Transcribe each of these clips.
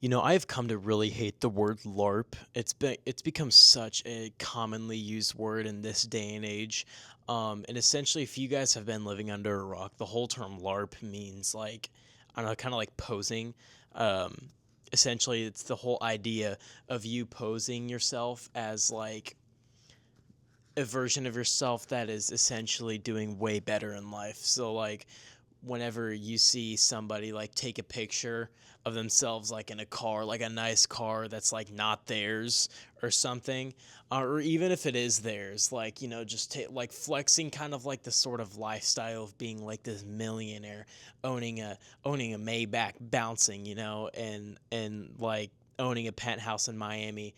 I've come to really hate the word LARP. It's become such a commonly used word in this day and age. And essentially, if you guys have been living under a rock, the whole term LARP means like, I don't know, kind of like posing. Um, Essentially, it's the whole idea of you posing yourself as like a version of yourself that is essentially doing way better in life. So like whenever you see somebody like take a picture of themselves like in a car, like a nice car that's like not theirs or something, or even if it is theirs, like just like flexing kind of like the sort of lifestyle of being like this millionaire, owning a Maybach, bouncing, and like owning a penthouse in Miami.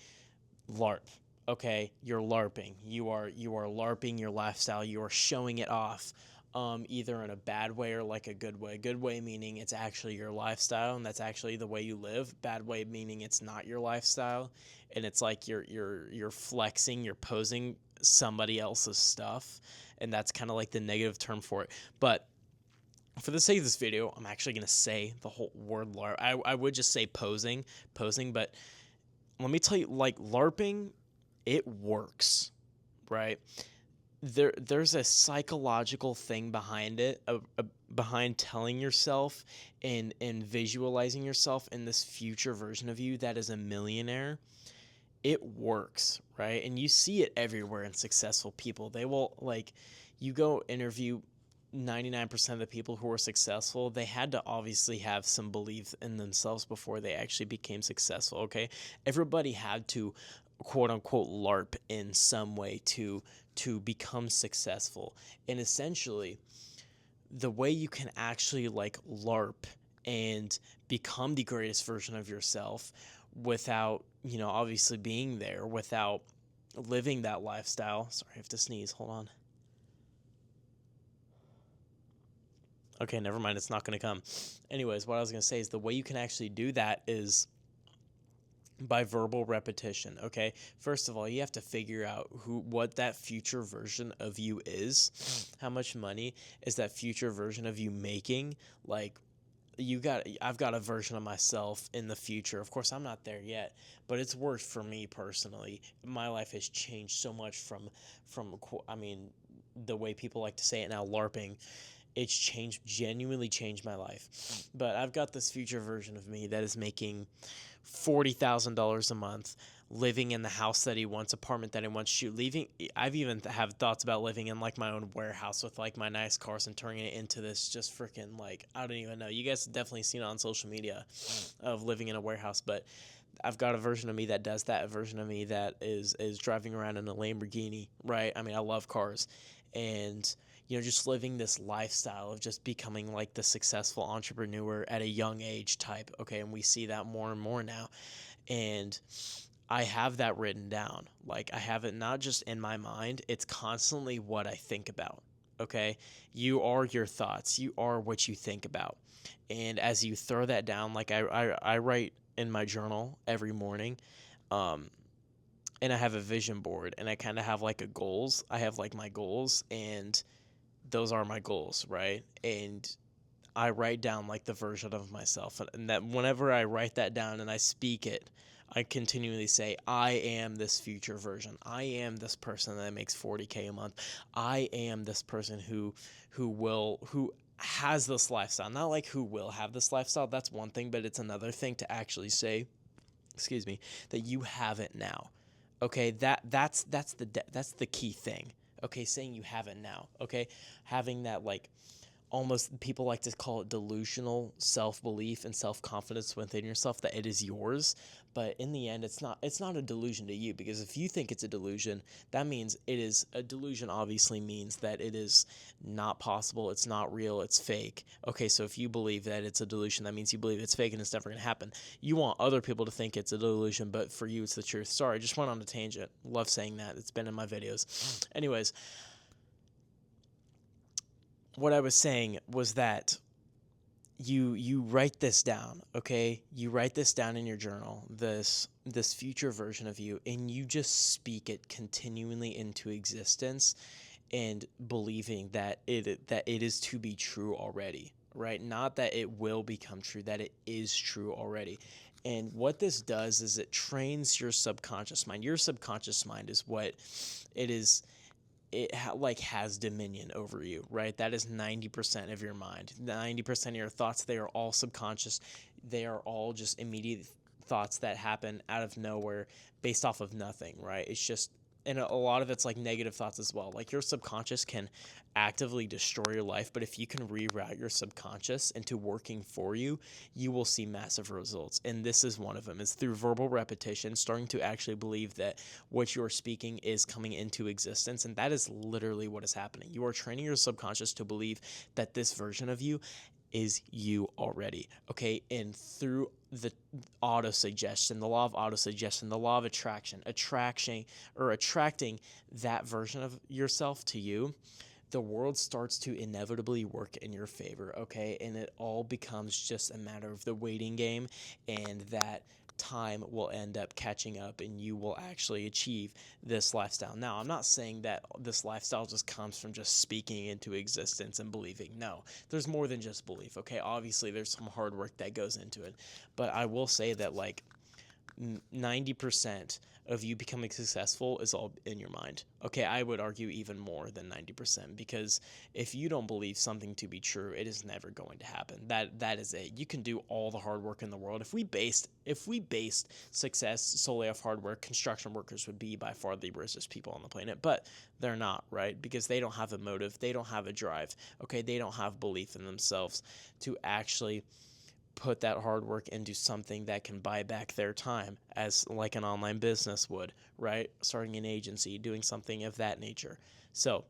LARP. Okay, you're LARPing. You are LARPing your lifestyle. You are showing it off, either in a bad way or like a good way. Good way meaning it's actually your lifestyle and that's actually the way you live. Bad way meaning it's not your lifestyle, and it's like you're flexing, you're posing somebody else's stuff, and that's kind of like the negative term for it. But for the sake of this video, I'm actually gonna say the whole word LARP. I would just say posing, but let me tell you, like LARPing, it works, right? There's a psychological thing behind it, behind telling yourself and visualizing yourself in this future version of you that is a millionaire. It works, right? And you see it everywhere in successful people. They will like, you go interview 99% of the people who are successful, they had to obviously have some belief in themselves before they actually became successful, okay? Everybody had to quote unquote LARP in some way to become successful. And essentially, the way you can actually like LARP and become the greatest version of yourself without, obviously being there, without living that lifestyle. Sorry, I have to sneeze. Hold on. Okay, never mind. It's not going to come. Anyways, what I was going to say is the way you can actually do that is by verbal repetition. Okay, first of all, you have to figure out what that future version of you is. How much money is that future version of you making? Like, I've got a version of myself in the future. Of course, I'm not there yet, but it's worked for me personally. My life has changed so much from I mean, the way people like to say it now, LARPing. It's genuinely changed my life. But I've got this future version of me that is making $40,000 a month, living in the house that he wants, apartment that he wants, leaving. I've even have thoughts about living in like my own warehouse with like my nice cars and turning it into this just freaking like, I don't even know. You guys have definitely seen it on social media of living in a warehouse, but I've got a version of me that does that, a version of me that is driving around in a Lamborghini, right? I mean, I love cars, and just living this lifestyle of just becoming like the successful entrepreneur at a young age type. Okay, and we see that more and more now, and I have that written down. Like, I have it not just in my mind; it's constantly what I think about. Okay, you are your thoughts. You are what you think about, and as you throw that down, like I write in my journal every morning. Um, and I have a vision board, and I kind of have like a goals. I have like my goals, and those are my goals, right? And I write down like the version of myself, and that whenever I write that down and I speak it, I continually say, I am this future version. I am this person that makes 40K a month. I am this person who has this lifestyle. Not like who will have this lifestyle. That's one thing, but it's another thing to actually say, excuse me, that you have it now. Okay, that's the key thing. Okay, saying you have it now. Okay, having that like almost, people like to call it delusional self-belief and self-confidence within yourself that it is yours, but in the end it's not a delusion to you, because if you think it's a delusion, that means it is a delusion. Obviously means that it is not possible, it's not real, it's fake. Okay, so if you believe that it's a delusion, that means you believe it's fake and it's never going to happen. You want other people to think it's a delusion, but for you it's the truth. Sorry, just went on a tangent. Love saying that, it's been in my videos. Anyways, what I was saying was that you write this down, okay? You write this down in your journal, this future version of you, and you just speak it continually into existence, and believing that it is to be true already, right? Not that it will become true, that it is true already. And what this does is it trains your subconscious mind. Your subconscious mind is what it is. Like has dominion over you, right? That is 90% of your mind. 90% of your thoughts, they are all subconscious. They are all just immediate thoughts that happen out of nowhere based off of nothing, right? It's just, and a lot of it's like negative thoughts as well. Like your subconscious can actively destroy your life, but if you can reroute your subconscious into working for you, you will see massive results. And this is one of them. Is through verbal repetition, starting to actually believe that what you're speaking is coming into existence. And that is literally what is happening. You are training your subconscious to believe that this version of you is you already. Okay. And through the auto suggestion, the law of auto suggestion, the law of attracting that version of yourself to you, the world starts to inevitably work in your favor, okay? And it all becomes just a matter of the waiting game, and that time will end up catching up and you will actually achieve this lifestyle. Now, I'm not saying that this lifestyle just comes from just speaking into existence and believing. No, there's more than just belief, okay? Obviously, there's some hard work that goes into it, but I will say that, like, 90% of you becoming successful is all in your mind. Okay, I would argue even more than 90%, because if you don't believe something to be true, it is never going to happen. That is it. You can do all the hard work in the world. If we based success solely off hard work, construction workers would be by far the richest people on the planet, but they're not, right? Because they don't have a motive, they don't have a drive. Okay, they don't have belief in themselves to actually put that hard work into something that can buy back their time, as like an online business would, right? Starting an agency, doing something of that nature. So,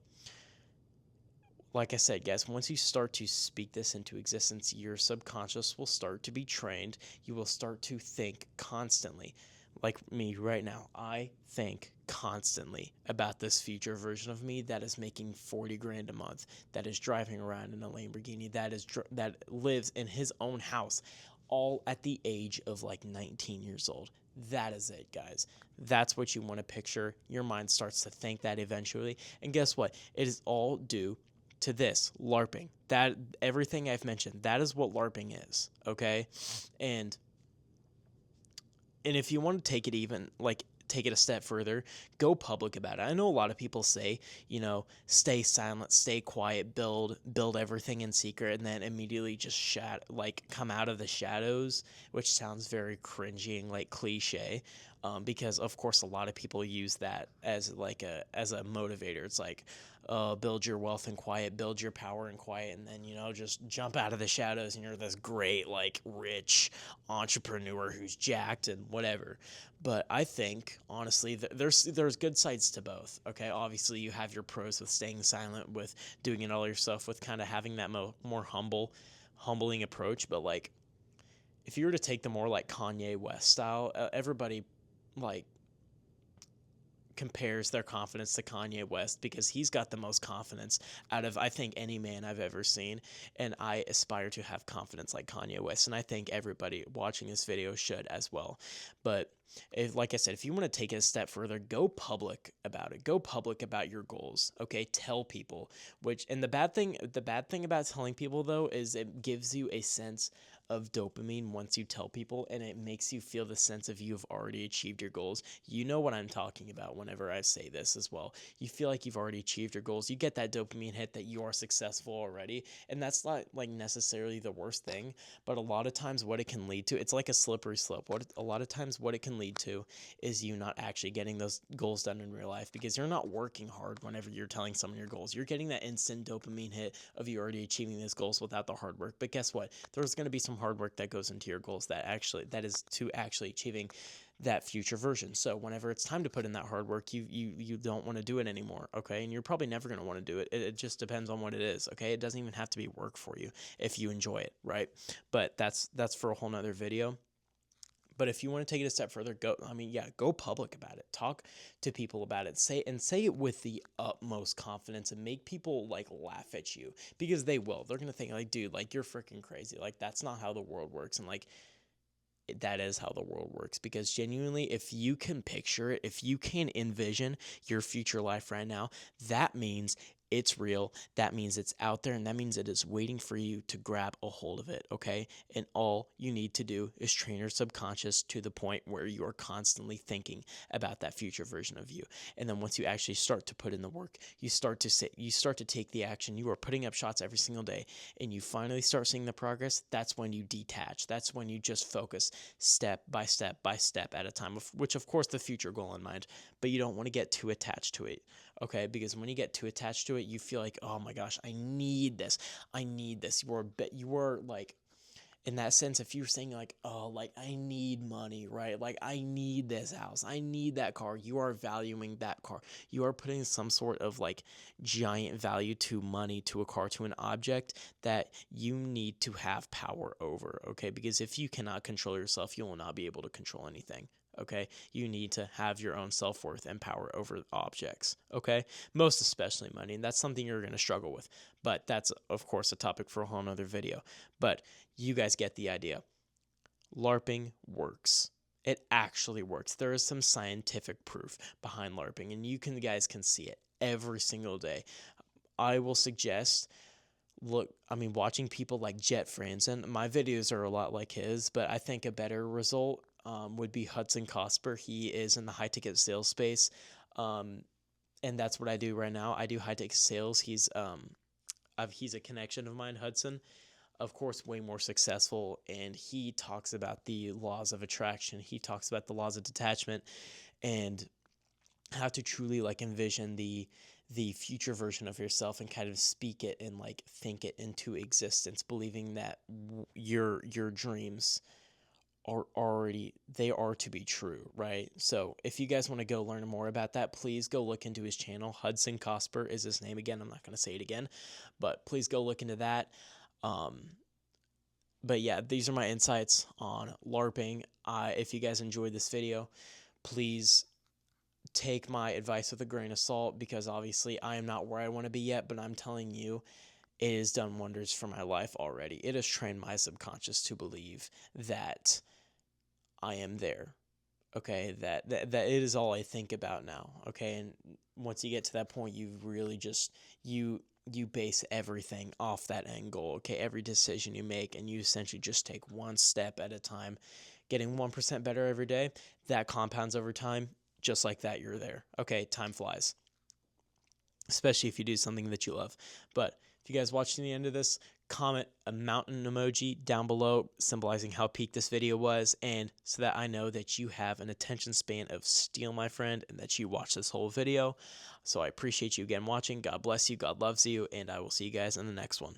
like I said, guys, once you start to speak this into existence, your subconscious will start to be trained. You will start to think constantly. Like me right now, I think constantly about this future version of me that is making 40 grand a month, that is driving around in a Lamborghini, that lives in his own house, all at the age of like 19 years old. That is it, guys. That's what you want to picture. Your mind starts to think that eventually. And guess what? It is all due to this LARPing. That everything I've mentioned, that is what LARPing is, okay? And if you want to take it a step further, go public about it. I know a lot of people say, stay silent, stay quiet, build everything in secret, and then immediately just come out of the shadows, which sounds very cringy and like cliche. Because of course a lot of people use that as a motivator. It's like, build your wealth in quiet, build your power in quiet, and then just jump out of the shadows and you're this great like rich entrepreneur who's jacked and whatever. But I think honestly there's good sides to both. Okay, obviously you have your pros with staying silent, with doing it all yourself, with kind of having that more humbling approach. But like, if you were to take the more like Kanye West style, everybody like compares their confidence to Kanye West because he's got the most confidence out of, I think, any man I've ever seen. And I aspire to have confidence like Kanye West. And I think everybody watching this video should as well. But like I said, if you want to take it a step further, go public about it. Go public about your goals. Okay, tell people. And the bad thing about telling people though is it gives you a sense of dopamine once you tell people, and it makes you feel the sense of you've already achieved your goals. You know what I'm talking about whenever I say this as well. You feel like you've already achieved your goals. You get that dopamine hit that you are successful already, and that's not like necessarily the worst thing, but a lot of times what it can lead to, it's like a slippery slope. A lot of times what it can lead to is you not actually getting those goals done in real life, because you're not working hard whenever you're telling someone your goals. You're getting that instant dopamine hit of you already achieving those goals without the hard work. But guess what? There's going to be some hard work that goes into your goals that is to actually achieving that future version. So whenever it's time to put in that hard work, you don't want to do it anymore, okay? And you're probably never going to want to do it. It just depends on what it is, okay? It doesn't even have to be work for you if you enjoy it, right? But that's for a whole nother video. But if you want to take it a step further, go public about it. Talk to people about it. Say it with the utmost confidence, and make people like laugh at you, because they will. They're going to think like, dude, like, you're freaking crazy. Like, that's not how the world works. And like, that is how the world works, because genuinely, if you can picture it, if you can envision your future life right now, that means It's real. That means it's out there, and that means it is waiting for you to grab a hold of it, okay? And all you need to do is train your subconscious to the point where you are constantly thinking about that future version of you. And then once you actually start to put in the work, you start to take the action. You are putting up shots every single day, and you finally start seeing the progress. That's when you detach. That's when you just focus step by step by step at a time, which of course the future goal in mind, but you don't want to get too attached to it. Okay, because when you get too attached to it, you feel like, oh my gosh, I need this. I need this. You are like, in that sense, if you're saying like, oh, like I need money, right? Like I need this house, I need that car, you are valuing that car. You are putting some sort of like giant value to money, to a car, to an object that you need to have power over, okay? Because if you cannot control yourself, you will not be able to control anything. Okay, you need to have your own self-worth and power over objects, okay? Most especially money, and that's something you're going to struggle with, but that's of course a topic for a whole nother video. But you guys get the idea. LARPing works. It actually works. There is some scientific proof behind LARPing, and guys can see it every single day. I will suggest, watching people like Jet Franzen, my videos are a lot like his, but I think a better result would be Hudson Cosper. He is in the high ticket sales space, and that's what I do right now. I do high ticket sales. He's a connection of mine, Hudson. Of course, way more successful, and he talks about the laws of attraction. He talks about the laws of detachment, and how to truly like envision the future version of yourself and kind of speak it and like think it into existence, believing that your dreams they are to be true, right? So if you guys want to go learn more about that, please go look into his channel. Hudson Cosper is his name. Again, I'm not going to say it again, but please go look into that. But yeah, these are my insights on LARPing. If you guys enjoyed this video, please take my advice with a grain of salt, because obviously I am not where I want to be yet, but I'm telling you, it has done wonders for my life already. It has trained my subconscious to believe that I am there. Okay, that it is all I think about now. Okay, and once you get to that point, you really just you base everything off that end goal. Okay, every decision you make, and you essentially just take one step at a time, getting 1% better every day. That compounds over time. Just like that, you're there. Okay, time flies, especially if you do something that you love. But if you guys watch to the end of this, comment a mountain emoji down below symbolizing how peak this video was, and so that I know that you have an attention span of steel, my friend, and that you watched this whole video. So I appreciate you again watching. God bless you. God loves you, and I will see you guys in the next one.